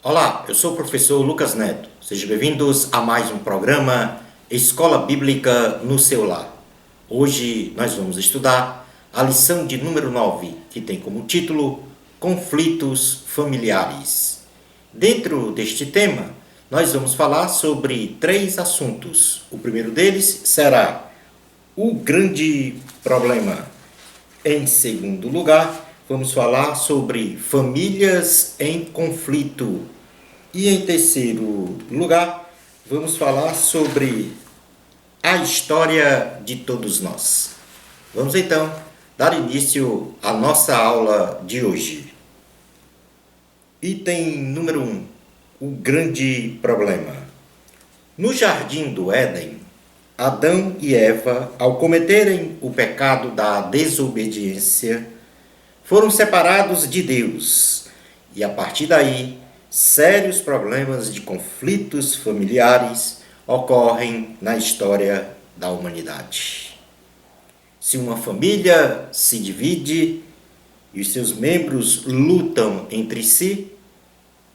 Olá, eu sou o professor Lucas Neto. Sejam bem-vindos a mais um programa Escola Bíblica no seu lar. Hoje nós vamos estudar a lição de número 9, que tem como título Conflitos Familiares. Dentro deste tema, nós vamos falar sobre 3 assuntos. O primeiro deles será o grande problema. Em segundo lugar, vamos falar sobre famílias em conflito. E em terceiro lugar, vamos falar sobre a história de todos nós. Vamos então dar início à nossa aula de hoje. Item número 1. O grande problema. No jardim do Éden, Adão e Eva, ao cometerem o pecado da desobediência, foram separados de Deus e, a partir daí, sérios problemas de conflitos familiares ocorrem na história da humanidade. Se uma família se divide e os seus membros lutam entre si,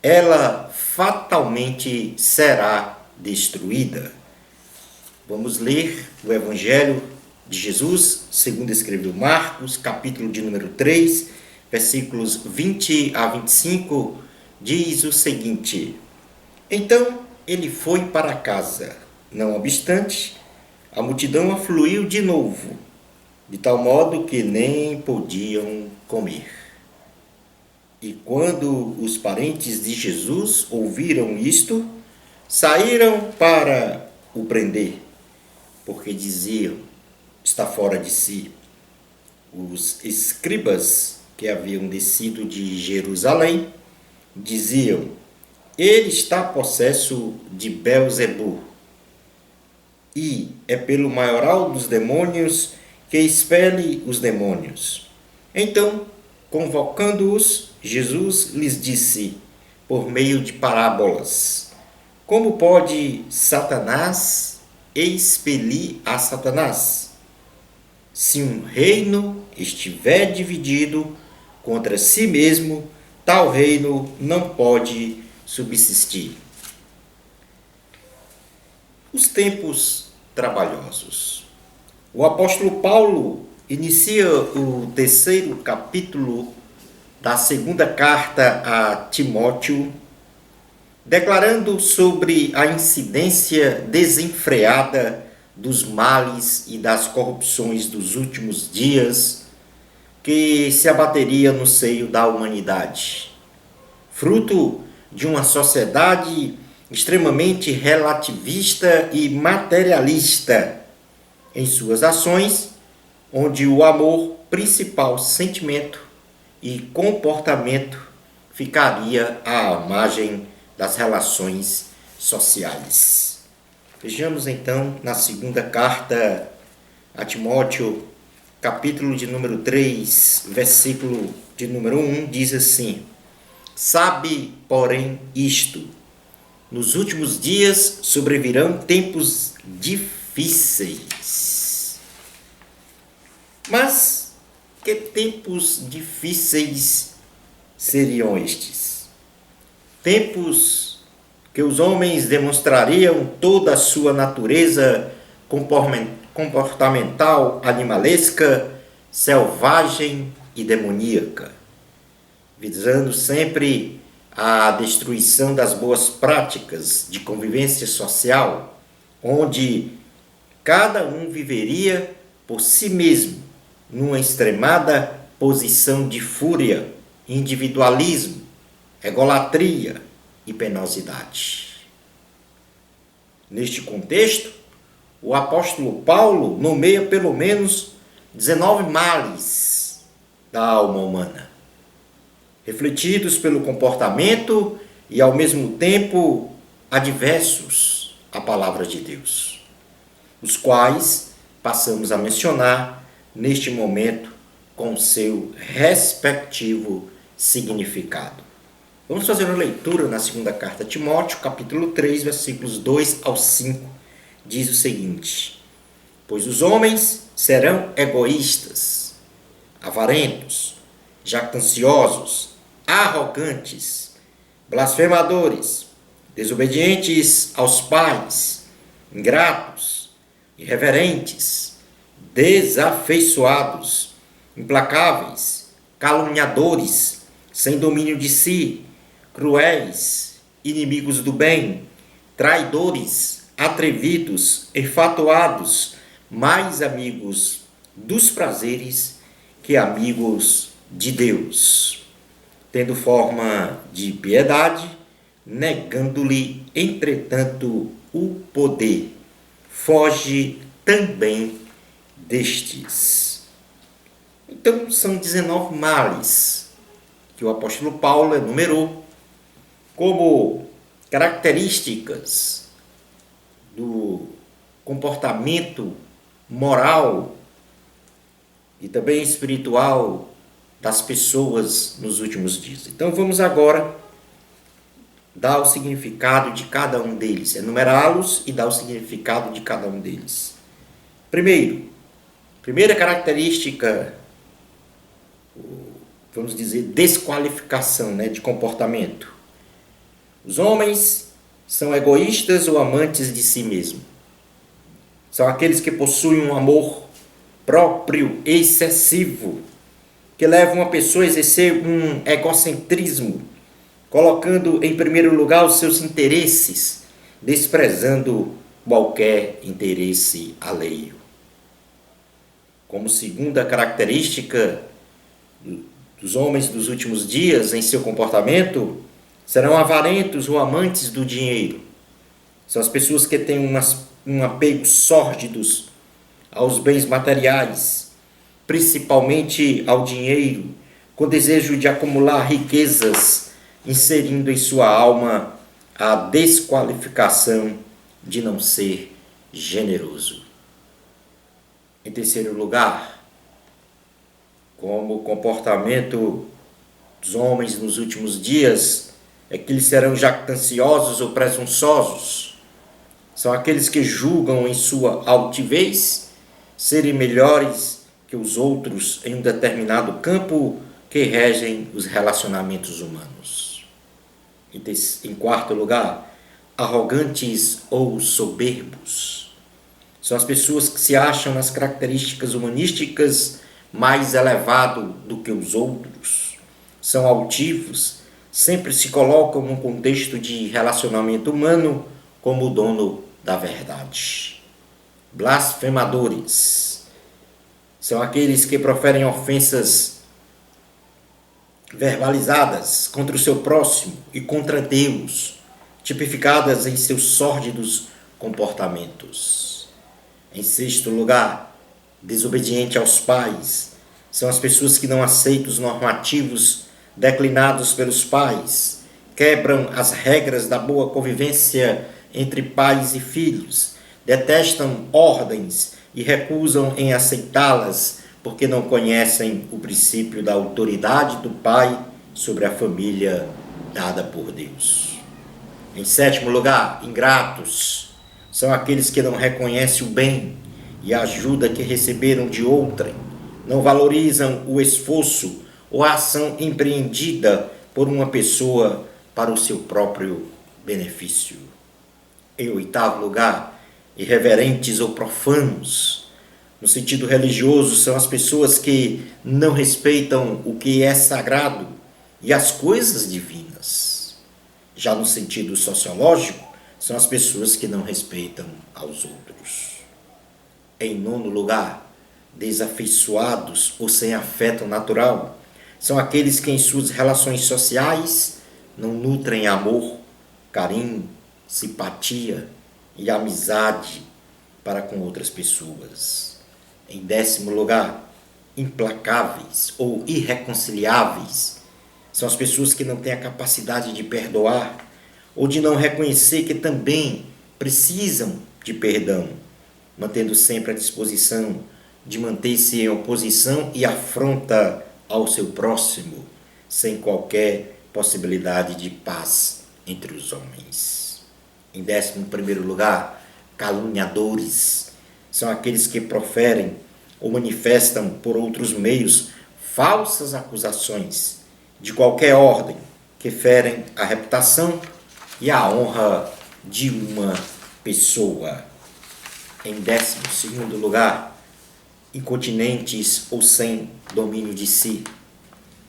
ela fatalmente será destruída. Vamos ler o Evangelho de Jesus, segundo escreveu Marcos, capítulo de número 3, versículos 20 a 25, diz o seguinte: Então ele foi para casa. Não obstante, a multidão afluiu de novo, de tal modo que nem podiam comer. E quando os parentes de Jesus ouviram isto, saíram para o prender, porque diziam: está fora de si. Os escribas que haviam descido de Jerusalém diziam: ele está possesso de Belzebu, e é pelo maioral dos demônios que expele os demônios. Então, convocando-os, Jesus lhes disse, por meio de parábolas: como pode Satanás expelir a Satanás? Se um reino estiver dividido contra si mesmo, tal reino não pode subsistir. Os tempos trabalhosos. O apóstolo Paulo inicia o 3º capítulo da 2ª carta a Timóteo, declarando sobre a incidência desenfreada dos males e das corrupções dos últimos dias que se abateria no seio da humanidade, fruto de uma sociedade extremamente relativista e materialista em suas ações, onde o amor, principal sentimento e comportamento, ficaria à margem das relações sociais. Vejamos então na 2ª carta a Timóteo, capítulo de número 3, versículo de número 1, diz assim: sabe, porém, isto: nos últimos dias sobrevirão tempos difíceis. Mas que tempos difíceis seriam estes? Tempos que os homens demonstrariam toda a sua natureza comportamental, animalesca, selvagem e demoníaca, visando sempre a destruição das boas práticas de convivência social, onde cada um viveria por si mesmo, numa extremada posição de fúria, individualismo, egolatria e penosidade. Neste contexto, o apóstolo Paulo nomeia pelo menos 19 males da alma humana, refletidos pelo comportamento e, ao mesmo tempo, adversos à palavra de Deus, os quais passamos a mencionar neste momento com seu respectivo significado. Vamos fazer uma leitura na 2ª carta a Timóteo, capítulo 3, versículos 2 ao 5, diz o seguinte: pois os homens serão egoístas, avarentos, jactanciosos, arrogantes, blasfemadores, desobedientes aos pais, ingratos, irreverentes, desafeiçoados, implacáveis, caluniadores, sem domínio de si, cruéis, inimigos do bem, traidores, atrevidos, enfatuados, mais amigos dos prazeres que amigos de Deus, tendo forma de piedade, negando-lhe, entretanto, o poder. Foge também destes. Então, são 19 males que o apóstolo Paulo enumerou como características do comportamento moral e também espiritual das pessoas nos últimos dias. Então vamos agora dar o significado de cada um deles, enumerá-los e dar o significado de cada um deles. Primeira característica, vamos dizer, desqualificação, de comportamento. Os homens são egoístas ou amantes de si mesmo. São aqueles que possuem um amor próprio excessivo, que leva uma pessoa a exercer um egocentrismo, colocando em primeiro lugar os seus interesses, desprezando qualquer interesse alheio. Como segunda característica dos homens dos últimos dias em seu comportamento, serão avarentos ou amantes do dinheiro. São as pessoas que têm um apego sórdidos aos bens materiais, principalmente ao dinheiro, com desejo de acumular riquezas, inserindo em sua alma a desqualificação de não ser generoso. Em terceiro lugar, como comportamento dos homens nos últimos dias, é que eles serão jactanciosos ou presunçosos. São aqueles que julgam em sua altivez serem melhores que os outros em um determinado campo que regem os relacionamentos humanos. Em quarto lugar, arrogantes ou soberbos. São as pessoas que se acham nas características humanísticas mais elevado do que os outros. São altivos, sempre se colocam num contexto de relacionamento humano como o dono da verdade. Blasfemadores são aqueles que proferem ofensas verbalizadas contra o seu próximo e contra Deus, tipificadas em seus sórdidos comportamentos. Em sexto lugar, desobediente aos pais, são as pessoas que não aceitam os normativos declinados pelos pais, quebram as regras da boa convivência entre pais e filhos, detestam ordens e recusam em aceitá-las porque não conhecem o princípio da autoridade do pai sobre a família dada por Deus. Em sétimo lugar, ingratos são aqueles que não reconhecem o bem e a ajuda que receberam de outrem, não valorizam o esforço ou a ação empreendida por uma pessoa para o seu próprio benefício. Em oitavo lugar, irreverentes ou profanos. No sentido religioso, são as pessoas que não respeitam o que é sagrado e as coisas divinas. Já no sentido sociológico, são as pessoas que não respeitam aos outros. Em nono lugar, desafeiçoados ou sem afeto natural, são aqueles que em suas relações sociais não nutrem amor, carinho, simpatia e amizade para com outras pessoas. Em décimo lugar, implacáveis ou irreconciliáveis, são as pessoas que não têm a capacidade de perdoar ou de não reconhecer que também precisam de perdão, mantendo sempre a disposição de manter-se em oposição e afronta ao seu próximo, sem qualquer possibilidade de paz entre os homens. Em 11º lugar, caluniadores, são aqueles que proferem ou manifestam por outros meios falsas acusações de qualquer ordem que ferem a reputação e a honra de uma pessoa. Em 12º lugar, incontinentes ou sem domínio de si.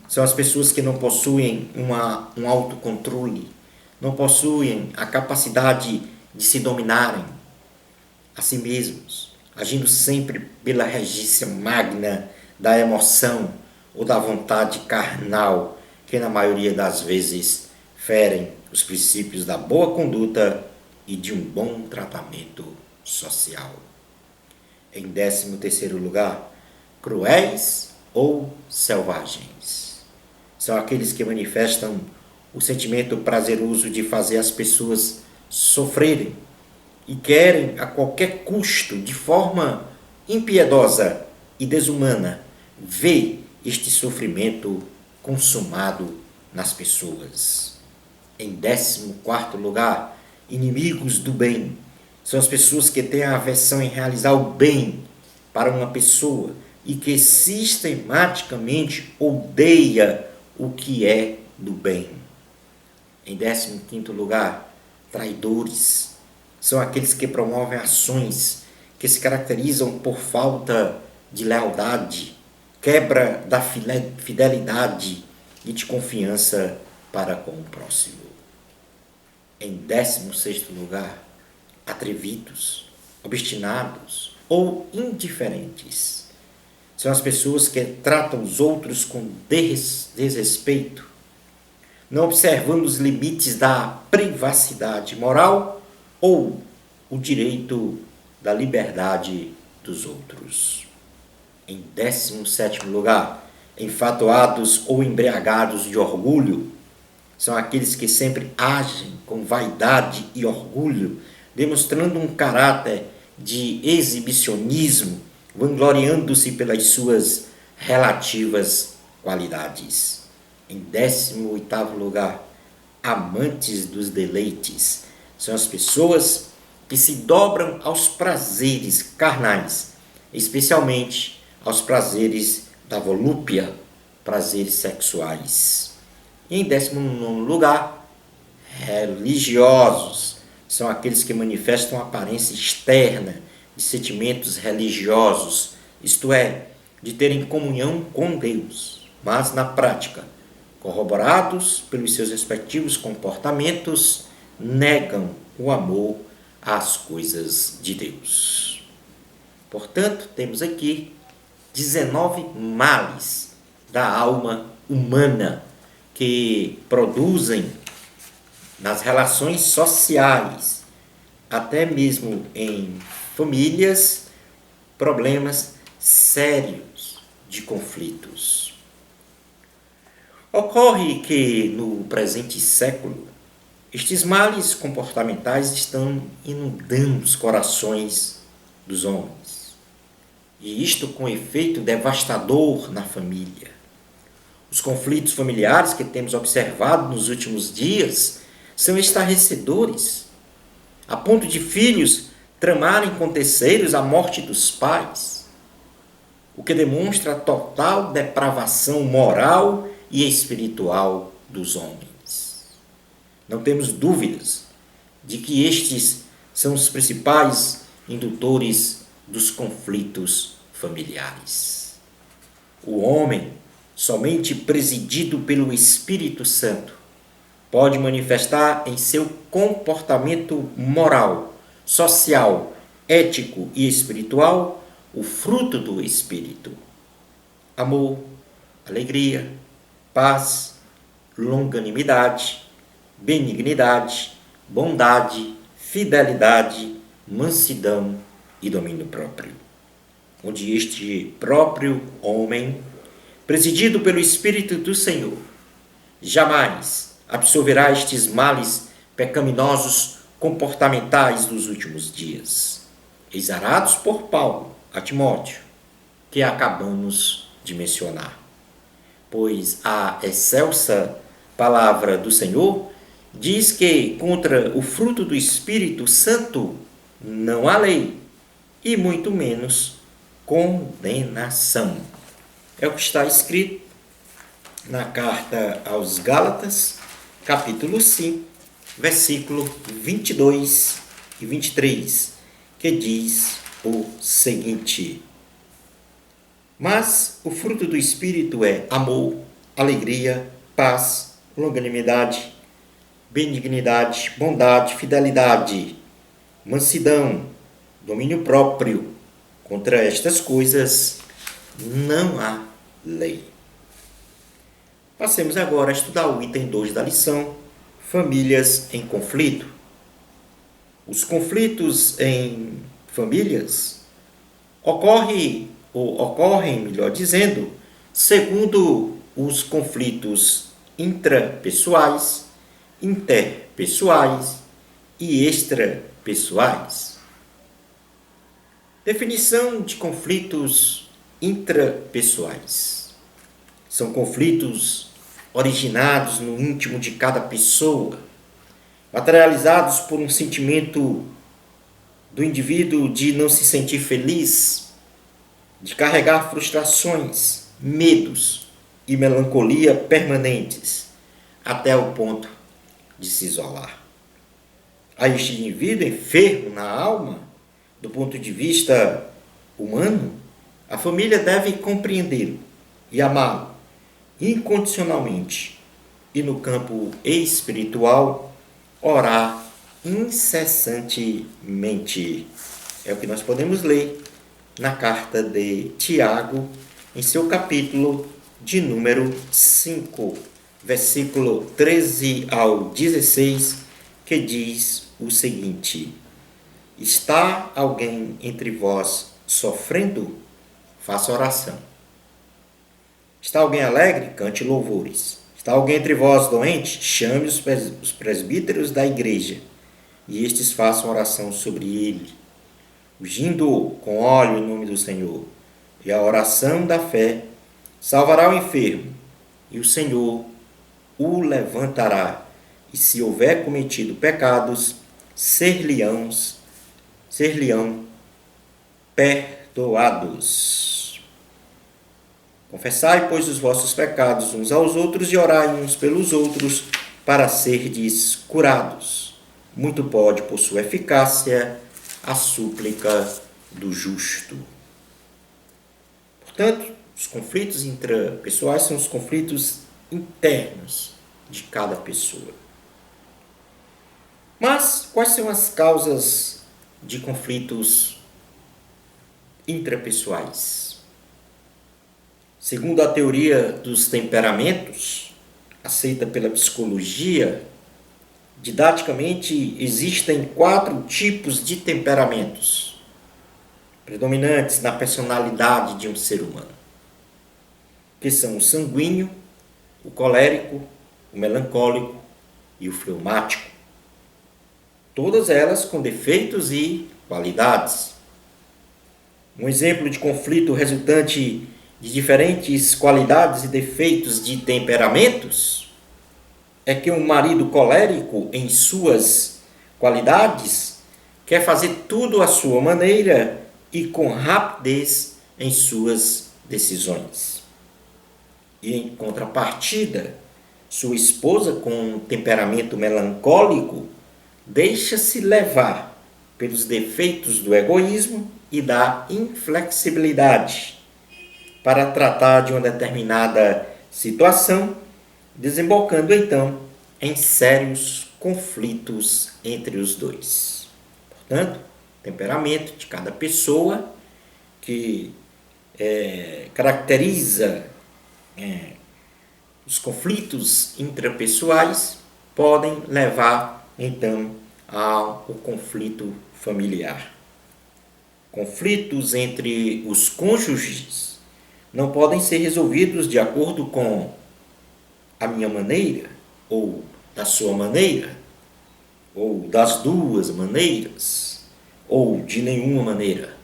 São as pessoas que não possuem um autocontrole, não possuem a capacidade de se dominarem a si mesmos, agindo sempre pela regência magna da emoção ou da vontade carnal, que na maioria das vezes ferem os princípios da boa conduta e de um bom tratamento social. Em 13º lugar, cruéis ou selvagens. São aqueles que manifestam o sentimento prazeroso de fazer as pessoas sofrerem e querem a qualquer custo, de forma impiedosa e desumana, ver este sofrimento consumado nas pessoas. Em 14º lugar, inimigos do bem. São as pessoas que têm a aversão em realizar o bem para uma pessoa e que sistematicamente odeia o que é do bem. Em 15º lugar, traidores. São aqueles que promovem ações que se caracterizam por falta de lealdade, quebra da fidelidade e de confiança para com o próximo. Em 16º lugar, atrevidos, obstinados ou indiferentes. São as pessoas que tratam os outros com desrespeito, não observando os limites da privacidade moral ou o direito da liberdade dos outros. Em 17º lugar, enfatuados ou embriagados de orgulho. São aqueles que sempre agem com vaidade e orgulho, demonstrando um caráter de exibicionismo, vangloriando-se pelas suas relativas qualidades. Em 18º lugar, amantes dos deleites. São as pessoas que se dobram aos prazeres carnais, especialmente aos prazeres da volúpia, prazeres sexuais. E em 19º lugar, religiosos. São aqueles que manifestam a aparência externa de sentimentos religiosos, isto é, de terem comunhão com Deus, mas na prática, corroborados pelos seus respectivos comportamentos, negam o amor às coisas de Deus. Portanto, temos aqui 19 males da alma humana que produzem nas relações sociais, até mesmo em famílias, problemas sérios de conflitos. Ocorre que no presente século, estes males comportamentais estão inundando os corações dos homens, e isto com efeito devastador na família. Os conflitos familiares que temos observado nos últimos dias são estarrecedores, a ponto de filhos tramarem com terceiros a morte dos pais, o que demonstra a total depravação moral e espiritual dos homens. Não temos dúvidas de que estes são os principais indutores dos conflitos familiares. O homem, somente presidido pelo Espírito Santo, pode manifestar em seu comportamento moral, social, ético e espiritual o fruto do Espírito: amor, alegria, paz, longanimidade, benignidade, bondade, fidelidade, mansidão e domínio próprio. Onde este próprio homem, presidido pelo Espírito do Senhor, jamais absorverá estes males pecaminosos comportamentais dos últimos dias, exarados por Paulo a Timóteo, que acabamos de mencionar. Pois a excelsa palavra do Senhor diz que contra o fruto do Espírito Santo não há lei, e muito menos condenação. É o que está escrito na carta aos Gálatas, capítulo 5, versículo 22 e 23, que diz o seguinte: Mas o fruto do Espírito é amor, alegria, paz, longanimidade, benignidade, bondade, fidelidade, mansidão, domínio próprio. Contra estas coisas não há lei. Passemos agora a estudar o item 2 da lição, famílias em conflito. Os conflitos em famílias ocorrem, melhor dizendo, segundo os conflitos intrapessoais, interpessoais e extrapessoais. Definição de conflitos intrapessoais. São conflitos originados no íntimo de cada pessoa, materializados por um sentimento do indivíduo de não se sentir feliz, de carregar frustrações, medos e melancolia permanentes, até o ponto de se isolar. A este indivíduo enfermo na alma, do ponto de vista humano, a família deve compreendê-lo e amá-lo incondicionalmente e, no campo espiritual, orar incessantemente. É o que nós podemos ler na carta de Tiago, em seu capítulo de número 5, versículo 13 ao 16, que diz o seguinte: Está alguém entre vós sofrendo? Faça oração. Está alguém alegre? Cante louvores. Está alguém entre vós doente? Chame os presbíteros da igreja, e estes façam oração sobre ele, ungindo-o com óleo em nome do Senhor. E a oração da fé salvará o enfermo, e o Senhor o levantará. E se houver cometido pecados, ser-lhe-ão perdoados. Confessai, pois, os vossos pecados uns aos outros e orai uns pelos outros para serdes curados. Muito pode, por sua eficácia, a súplica do justo. Portanto, os conflitos intrapessoais são os conflitos internos de cada pessoa. Mas quais são as causas de conflitos intrapessoais? Segundo a teoria dos temperamentos, aceita pela psicologia, didaticamente existem 4 tipos de temperamentos predominantes na personalidade de um ser humano, que são o sanguíneo, o colérico, o melancólico e o fleumático. Todas elas com defeitos e qualidades. Um exemplo de conflito resultante de diferentes qualidades e defeitos de temperamentos é que um marido colérico, em suas qualidades, quer fazer tudo à sua maneira e com rapidez em suas decisões. E em contrapartida, sua esposa, com um temperamento melancólico, deixa-se levar pelos defeitos do egoísmo e da inflexibilidade para tratar de uma determinada situação, desembocando então em sérios conflitos entre os dois. Portanto, temperamento de cada pessoa que caracteriza os conflitos intrapessoais podem levar então ao conflito familiar. Conflitos entre os cônjuges não podem ser resolvidos de acordo com a minha maneira, ou da sua maneira, ou das duas maneiras, ou de nenhuma maneira,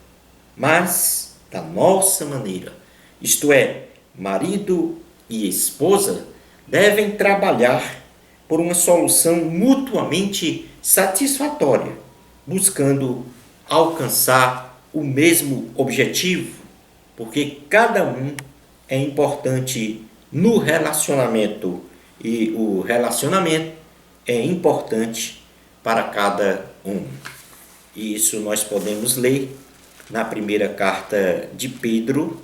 mas da nossa maneira. Isto é, marido e esposa devem trabalhar por uma solução mutuamente satisfatória, buscando alcançar o mesmo objetivo, porque cada um é importante no relacionamento e o relacionamento é importante para cada um. E isso nós podemos ler na primeira carta de Pedro,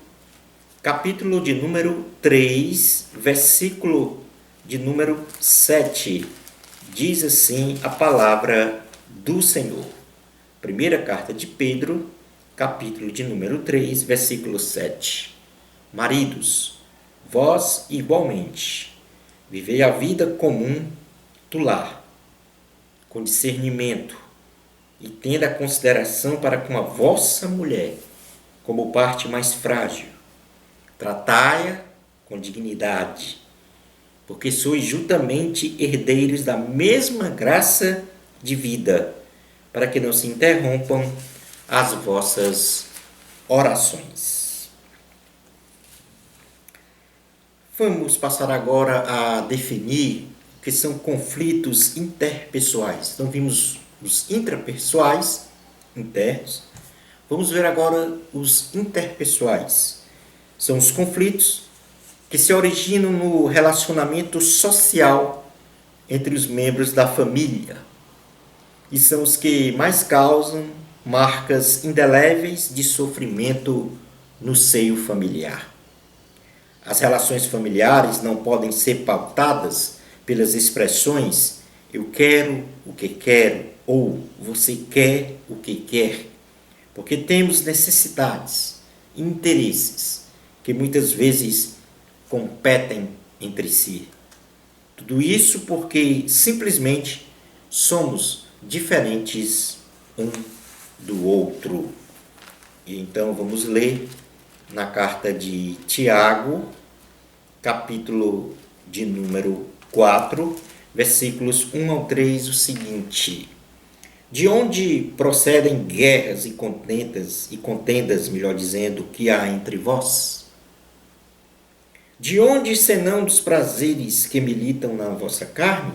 capítulo de número 3, versículo de número 7. Diz assim a palavra do Senhor. Primeira carta de Pedro, capítulo de número 3, versículo 7. Maridos, vós igualmente, vivei a vida comum do lar, com discernimento, e tendo a consideração para com a vossa mulher como parte mais frágil. Tratai-a com dignidade, porque sois juntamente herdeiros da mesma graça de vida, para que não se interrompam as vossas orações. Vamos passar agora a definir o que são conflitos interpessoais. Então vimos os intrapessoais, internos. Vamos ver agora os interpessoais. São os conflitos que se originam no relacionamento social entre os membros da família. E são os que mais causam marcas indeléveis de sofrimento no seio familiar. As relações familiares não podem ser pautadas pelas expressões eu quero o que quero ou você quer o que quer, porque temos necessidades, interesses que muitas vezes competem entre si. Tudo isso porque simplesmente somos diferentes um do outro. E então vamos ler na carta de Tiago, capítulo de número 4, versículos 1 ao 3, o seguinte: de onde procedem guerras e contendas, melhor dizendo, que há entre vós? De onde senão dos prazeres que militam na vossa carne?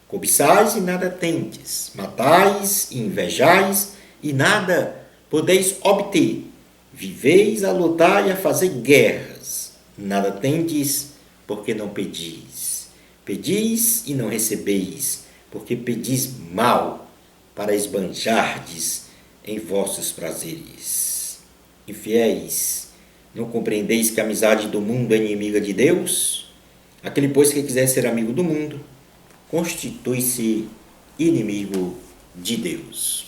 Cobiçais e nada tendes, matais e invejais e nada podeis obter. Viveis a lutar e a fazer guerras, nada tendes, porque não pedis. Pedis e não recebeis, porque pedis mal, para esbanjardes em vossos prazeres. Infiéis, não compreendeis que a amizade do mundo é inimiga de Deus? Aquele, pois, que quiser ser amigo do mundo, constitui-se inimigo de Deus.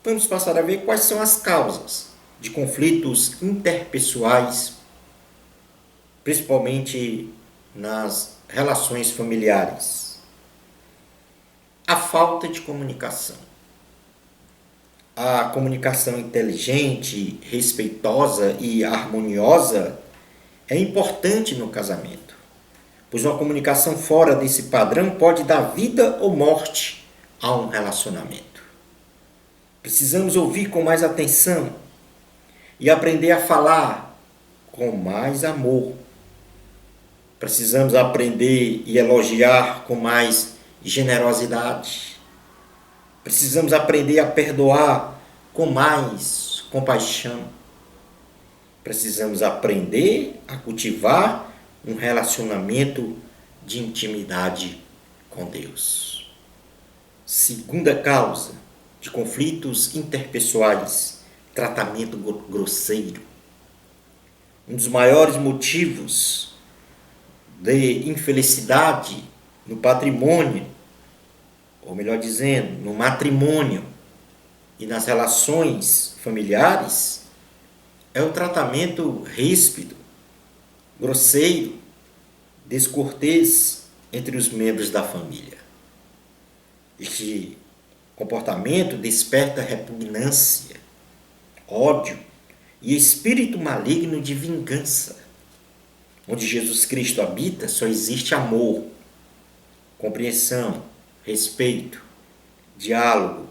Vamos passar a ver quais são as causas de conflitos interpessoais, principalmente nas relações familiares. A falta de comunicação. A comunicação inteligente, respeitosa e harmoniosa é importante no casamento, pois uma comunicação fora desse padrão pode dar vida ou morte a um relacionamento. Precisamos ouvir com mais atenção e aprender a falar com mais amor. Precisamos aprender e elogiar com mais generosidade. Precisamos aprender a perdoar com mais compaixão. Precisamos aprender a cultivar um relacionamento de intimidade com Deus. Segunda causa de conflitos interpessoais: tratamento grosseiro. Um dos maiores motivos de infelicidade no patrimônio, ou melhor dizendo, no matrimônio e nas relações familiares, é o tratamento ríspido, grosseiro, descortês entre os membros da família. Este comportamento desperta repugnância, ódio e espírito maligno de vingança. Onde Jesus Cristo habita, só existe amor, compreensão, respeito, diálogo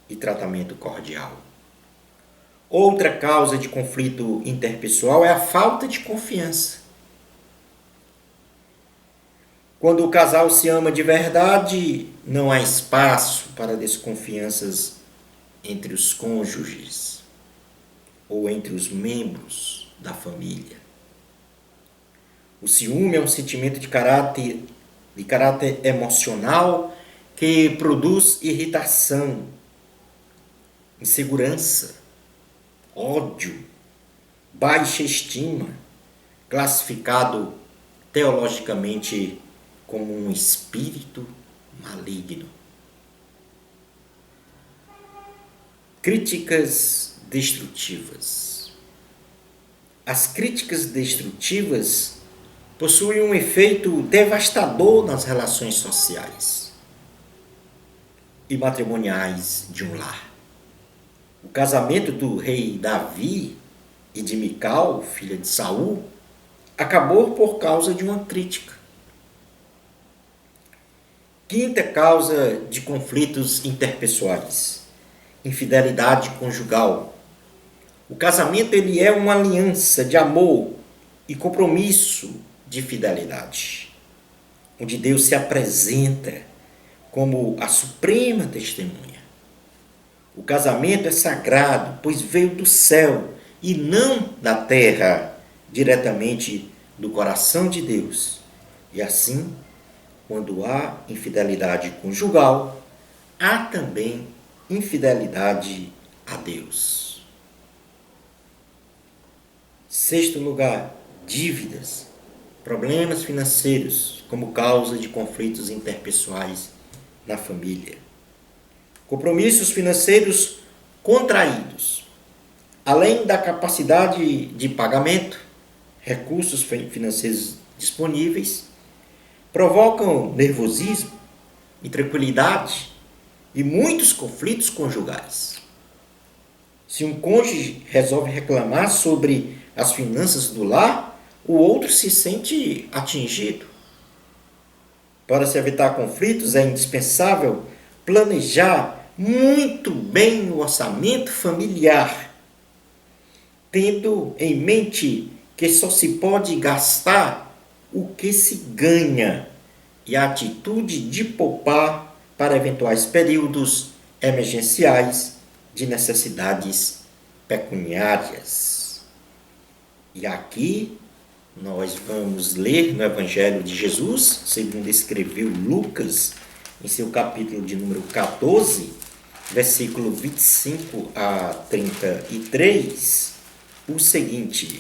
e tratamento cordial. Outra causa de conflito interpessoal é a falta de confiança. Quando o casal se ama de verdade, não há espaço para desconfianças entre os cônjuges ou entre os membros da família. O ciúme é um sentimento de caráter emocional que produz irritação, insegurança, ódio, baixa estima, classificado teologicamente como um espírito maligno. Críticas destrutivas. As críticas destrutivas possuem um efeito devastador nas relações sociais e matrimoniais de um lar. O casamento do rei Davi e de Mical, filha de Saul, acabou por causa de uma crítica. Quinta causa de conflitos interpessoais: infidelidade conjugal. O casamento ele é uma aliança de amor e compromisso de fidelidade, onde Deus se apresenta como a suprema testemunha. O casamento é sagrado, pois veio do céu e não da terra, diretamente do coração de Deus. E assim, quando há infidelidade conjugal, há também infidelidade a Deus. Sexto lugar, dívidas, problemas financeiros como causa de conflitos interpessoais na família. Compromissos financeiros contraídos, além da capacidade de pagamento, recursos financeiros disponíveis, provocam nervosismo, intranquilidade e muitos conflitos conjugais. Se um cônjuge resolve reclamar sobre as finanças do lar, o outro se sente atingido. Para se evitar conflitos, é indispensável planejar muito bem o orçamento familiar, tendo em mente que só se pode gastar o que se ganha e a atitude de poupar para eventuais períodos emergenciais de necessidades pecuniárias. E aqui nós vamos ler no Evangelho de Jesus, segundo escreveu Lucas, em seu capítulo de número 14, versículo 25 a 33, o seguinte: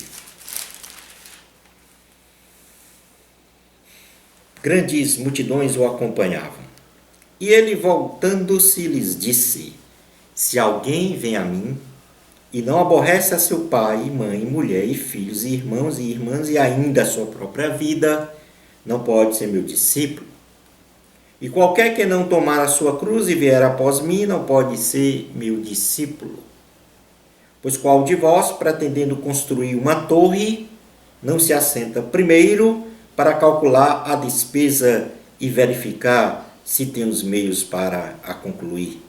grandes multidões o acompanhavam. E ele, voltando-se, lhes disse: se alguém vem a mim e não aborrece a seu pai, mãe, mulher e filhos e irmãos e irmãs e ainda a sua própria vida, não pode ser meu discípulo. E qualquer que não tomar a sua cruz e vier após mim, não pode ser meu discípulo. Pois qual de vós, pretendendo construir uma torre, não se assenta primeiro para calcular a despesa e verificar se tem os meios para a concluir?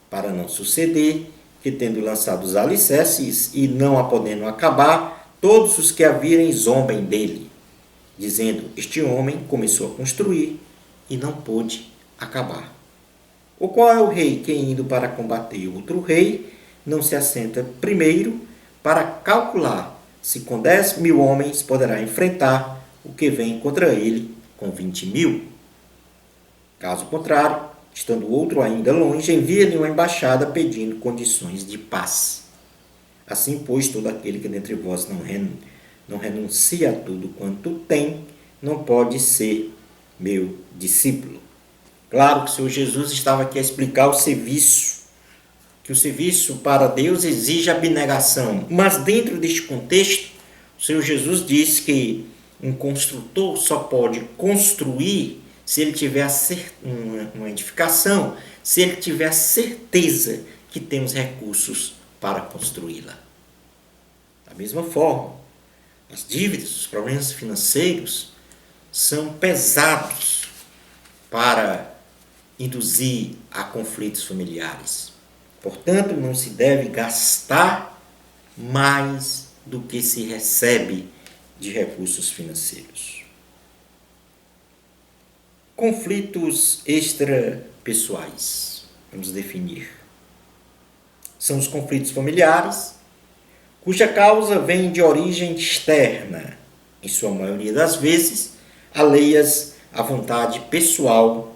Para não suceder que, tendo lançado os alicerces e não a podendo acabar, todos os que a virem zombem dele, dizendo: este homem começou a construir e não pôde acabar. Ou qual é o rei que, indo para combater outro rei, não se assenta primeiro para calcular se com 10.000 homens poderá enfrentar o que vem contra ele com 20.000? Caso contrário, estando o outro ainda longe, envia-lhe uma embaixada pedindo condições de paz. Assim, pois, todo aquele que dentre vós não renuncia a tudo quanto tem, não pode ser meu discípulo. Claro que o Senhor Jesus estava aqui a explicar o serviço, que o serviço para Deus exige abnegação. Mas dentro deste contexto, o Senhor Jesus diz que um construtor só pode construir se ele tiver uma edificação, se ele tiver a certeza que tem os recursos para construí-la. Da mesma forma, as dívidas, os problemas financeiros são pesados para induzir a conflitos familiares. Portanto, não se deve gastar mais do que se recebe de recursos financeiros. Conflitos extrapessoais. Vamos definir. São os conflitos familiares, cuja causa vem de origem externa, em sua maioria das vezes, alheias à vontade pessoal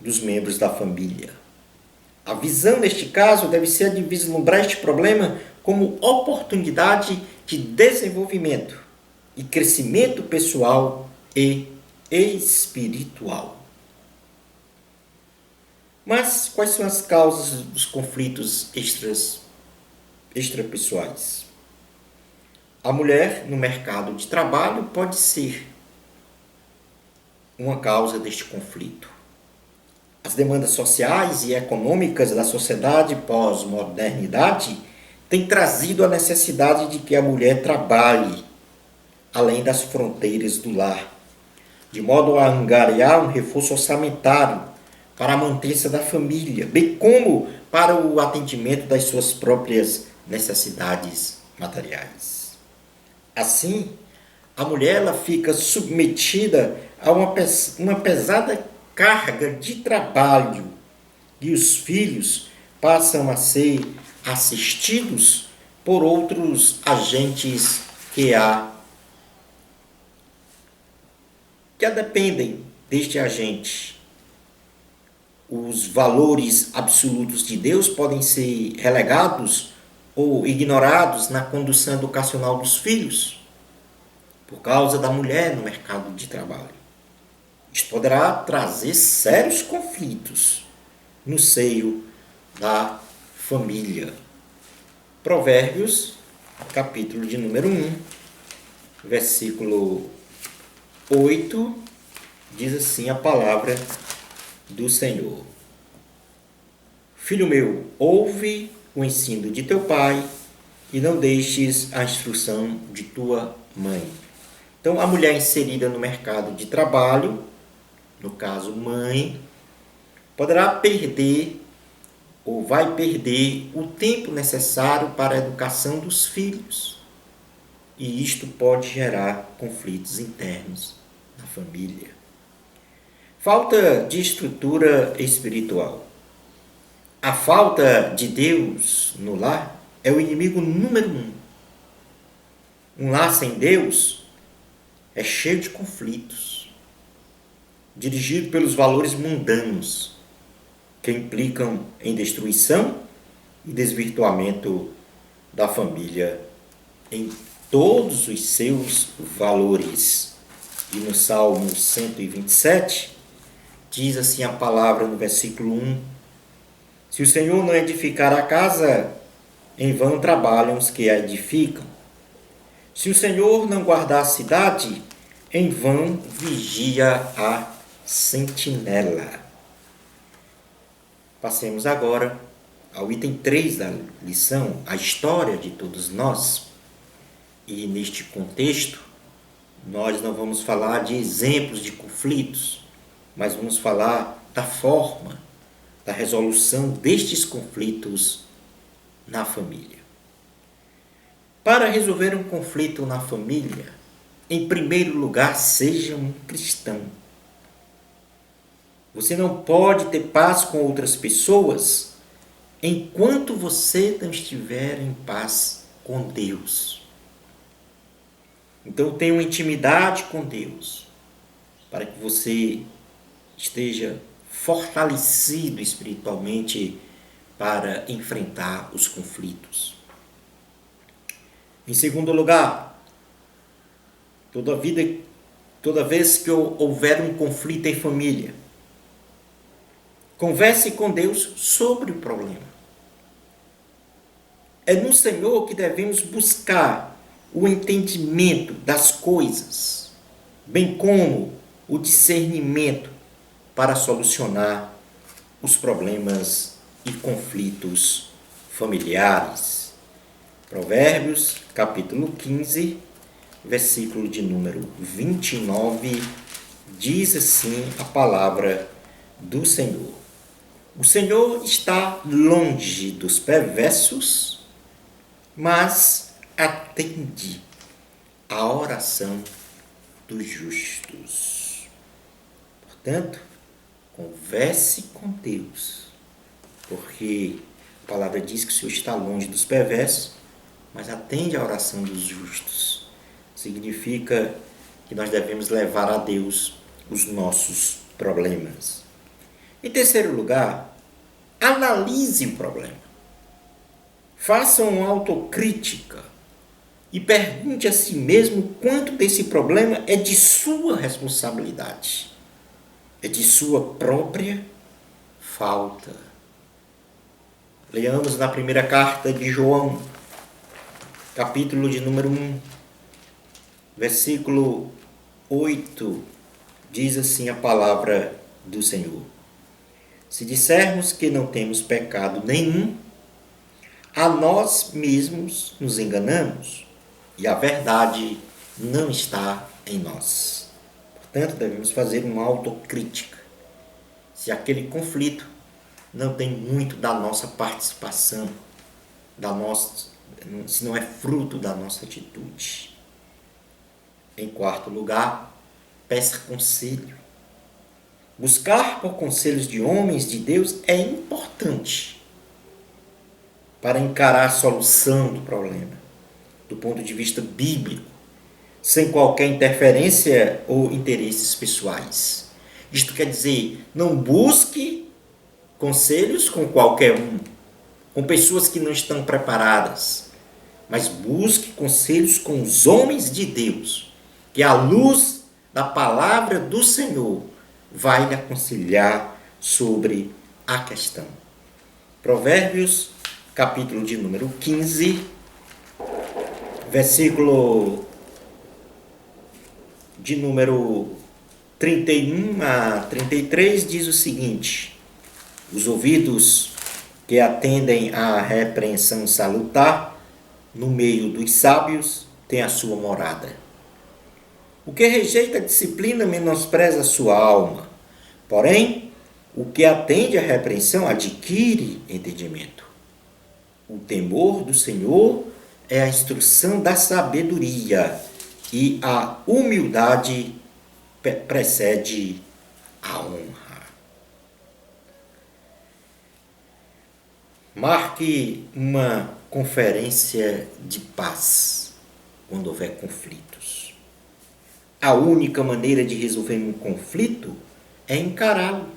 dos membros da família. A visão, neste caso, deve ser a de vislumbrar este problema como oportunidade de desenvolvimento e crescimento pessoal e espiritual. Mas quais são as causas dos conflitos extrapessoais? A mulher no mercado de trabalho pode ser uma causa deste conflito. As demandas sociais e econômicas da sociedade pós-modernidade têm trazido a necessidade de que a mulher trabalhe além das fronteiras do lar, de modo a angariar um reforço orçamentário para a mantença da família, bem como para o atendimento das suas próprias necessidades materiais. Assim, a mulher ela fica submetida a uma pesada carga de trabalho e os filhos passam a ser assistidos por outros agentes que dependem deste agente. Os valores absolutos de Deus podem ser relegados ou ignorados na condução educacional dos filhos, por causa da mulher no mercado de trabalho. Isto poderá trazer sérios conflitos no seio da família. Provérbios, capítulo de número 1, versículo 8, diz assim a palavra do Senhor: Filho meu, ouve o ensino de teu pai e não deixes a instrução de tua mãe. Então, a mulher inserida no mercado de trabalho, no caso mãe, poderá perder ou vai perder o tempo necessário para a educação dos filhos. E isto pode gerar conflitos internos na família. Falta de estrutura espiritual. A falta de Deus no lar é o inimigo número 1. Um lar sem Deus é cheio de conflitos, dirigido pelos valores mundanos, que implicam em destruição e desvirtuamento da família em todos os seus valores. E no Salmo 127, diz assim a palavra no versículo 1: Se o Senhor não edificar a casa, em vão trabalham os que a edificam. Se o Senhor não guardar a cidade, em vão vigia a sentinela. Passemos agora ao item 3 da lição, a história de todos nós. E neste contexto, nós não vamos falar de exemplos de conflitos, mas vamos falar da forma da resolução destes conflitos na família. Para resolver um conflito na família, em primeiro lugar, seja um cristão. Você não pode ter paz com outras pessoas enquanto você não estiver em paz com Deus. Então, tenha uma intimidade com Deus, para que você esteja fortalecido espiritualmente para enfrentar os conflitos. Em segundo lugar, toda vez que houver um conflito em família, converse com Deus sobre o problema. É no Senhor que devemos buscar o entendimento das coisas, bem como o discernimento para solucionar os problemas e conflitos familiares. Provérbios, capítulo 15, versículo de número 29, diz assim a palavra do Senhor: O Senhor está longe dos perversos, mas atende à oração dos justos. Portanto, converse com Deus, porque a palavra diz que o Senhor está longe dos perversos, mas atende à oração dos justos. Significa que nós devemos levar a Deus os nossos problemas. Em terceiro lugar, analise o problema. Faça uma autocrítica e pergunte a si mesmo quanto desse problema é de sua responsabilidade, é de sua própria falta. Leamos na primeira carta de João, capítulo de número 1, versículo 8, diz assim a palavra do Senhor: se dissermos que não temos pecado nenhum, a nós mesmos nos enganamos e a verdade não está em nós. Portanto, devemos fazer uma autocrítica. Se aquele conflito não tem muito da nossa participação, se não é fruto da nossa atitude. Em quarto lugar, peça conselho. Buscar por conselhos de homens de Deus é importante para encarar a solução do problema, do ponto de vista bíblico, sem qualquer interferência ou interesses pessoais. Isto quer dizer, não busque conselhos com qualquer um, com pessoas que não estão preparadas, mas busque conselhos com os homens de Deus, que à luz da palavra do Senhor vai lhe aconselhar sobre a questão. Provérbios, capítulo de número 15, versículo de número 31 a 33, diz o seguinte: os ouvidos que atendem à repreensão salutar no meio dos sábios têm a sua morada. O que rejeita a disciplina menospreza a sua alma, porém, o que atende à repreensão adquire entendimento. O temor do Senhor é a instrução da sabedoria e a humildade precede a honra. Marque uma conferência de paz quando houver conflitos. A única maneira de resolver um conflito é encará-lo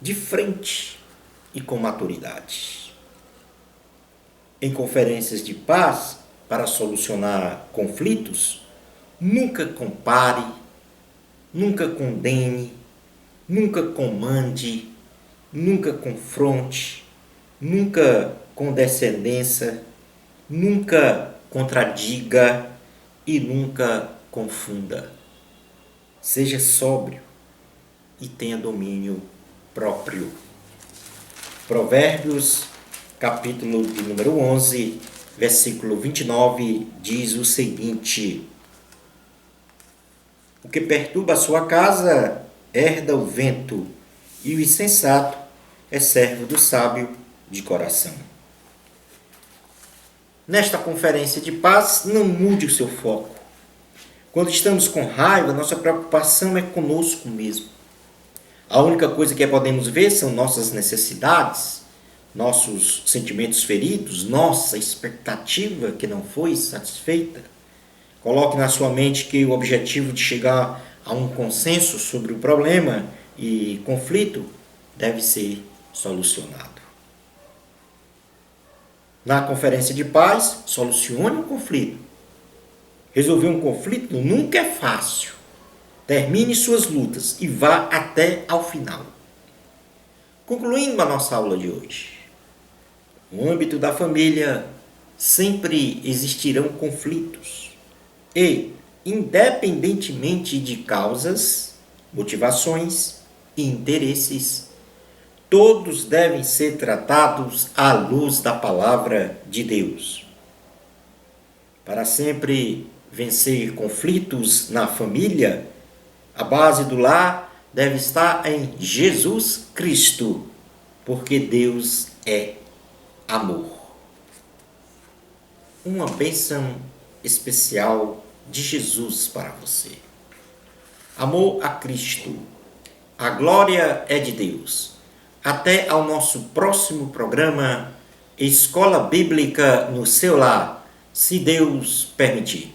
de frente e com maturidade. Em conferências de paz, para solucionar conflitos, nunca compare, nunca condene, nunca comande, nunca confronte, nunca condescendência, nunca contradiga e nunca confunda. Seja sóbrio e tenha domínio próprio. Provérbios, capítulo de número 11, versículo 29, diz o seguinte: o que perturba a sua casa herda o vento, e o insensato é servo do sábio de coração. Nesta conferência de paz, não mude o seu foco. Quando estamos com raiva, nossa preocupação é conosco mesmo. A única coisa que podemos ver são nossas necessidades, nossos sentimentos feridos, nossa expectativa que não foi satisfeita. Coloque na sua mente que o objetivo de chegar a um consenso sobre o problema e conflito deve ser solucionado. Na conferência de paz, solucione o conflito. Resolver um conflito nunca é fácil. Termine suas lutas e vá até ao final. Concluindo a nossa aula de hoje, no âmbito da família sempre existirão conflitos e, independentemente de causas, motivações e interesses, todos devem ser tratados à luz da palavra de Deus. Para sempre vencer conflitos na família, a base do lar deve estar em Jesus Cristo, porque Deus é amor. Uma bênção especial de Jesus para você. Amor a Cristo. A glória é de Deus. Até ao nosso próximo programa Escola Bíblica no seu lar, se Deus permitir.